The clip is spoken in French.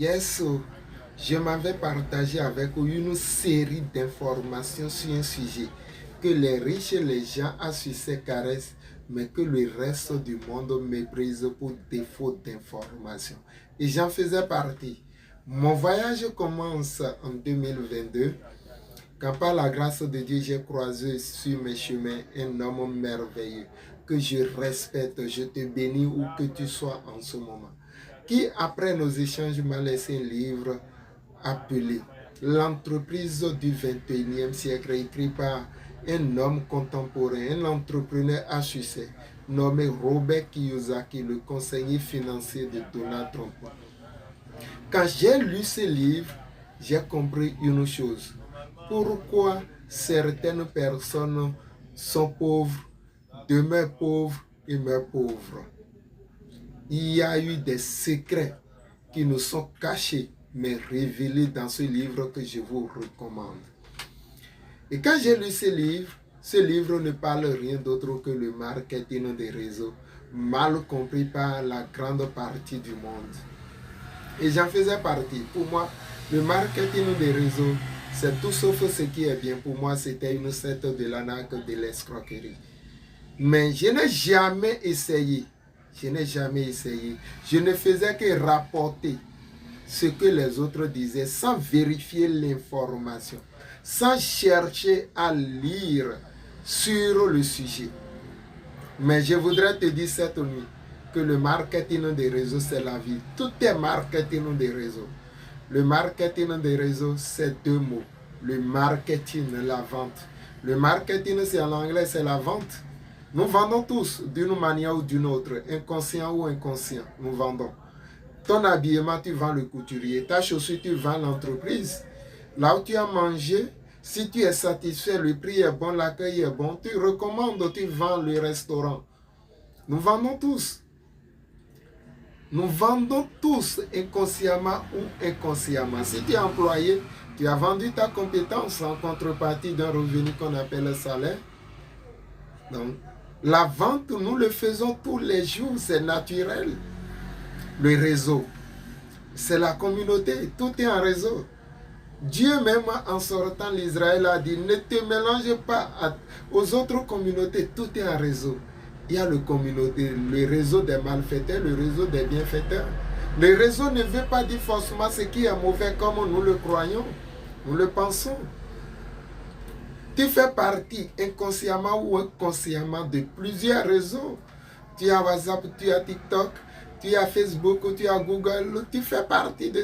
Yes, je m'avais partagé avec vous une série d'informations sur un sujet que les riches et les gens à succès caressent, mais que le reste du monde méprise pour défaut d'informations. Et j'en faisais partie. Mon voyage commence en 2022, quand par la grâce de Dieu, j'ai croisé sur mes chemins un homme merveilleux que je respecte, je te bénis où que tu sois en ce moment, qui après nos échanges m'a laissé un livre appelé L'entreprise du 21e siècle, écrit par un homme contemporain, un entrepreneur à succès, nommé Robert Kiyosaki, le conseiller financier de Donald Trump. Quand j'ai lu ce livre, j'ai compris une chose. Pourquoi certaines personnes sont pauvres, demeurent pauvres et meurent pauvres. Il y a eu des secrets qui nous sont cachés, mais révélés dans ce livre que je vous recommande. Et quand j'ai lu ce livre ne parle rien d'autre que le marketing des réseaux, mal compris par la grande partie du monde. Et j'en faisais partie. Pour moi, le marketing des réseaux, c'est tout sauf ce qui est bien. Pour moi, c'était une secte de l'arnaque, de l'escroquerie. Mais je n'ai jamais essayé. Je n'ai jamais essayé. Je ne faisais que rapporter ce que les autres disaient sans vérifier l'information, sans chercher à lire sur le sujet. Mais je voudrais te dire cette nuit que le marketing des réseaux, c'est la vie. Tout est marketing des réseaux. Le marketing des réseaux, c'est deux mots. Le marketing, la vente. Le marketing, c'est en anglais, c'est la vente. Nous vendons tous d'une manière ou d'une autre, inconscient ou inconscient, nous vendons. Ton habillement, tu vends le couturier. Ta chaussure, tu vends l'entreprise. Là où tu as mangé, si tu es satisfait, le prix est bon, l'accueil est bon, tu recommandes, tu vends le restaurant. Nous vendons tous. Nous vendons tous, inconsciemment ou inconsciemment. Si tu es employé, tu as vendu ta compétence en contrepartie d'un revenu qu'on appelle le salaire. Donc, la vente, nous le faisons tous les jours, c'est naturel. Le réseau, c'est la communauté, tout est en réseau. Dieu même en sortant l'Israël a dit, ne te mélange pas aux autres communautés, tout est en réseau. Il y a le réseau des malfaiteurs, le réseau des bienfaiteurs. Le réseau ne veut pas dire forcément ce qui est mauvais comme nous le croyons, nous le pensons. Tu fais partie inconsciemment ou inconsciemment de plusieurs réseaux. Tu as WhatsApp, tu as TikTok, tu as Facebook, tu as Google, tu fais partie de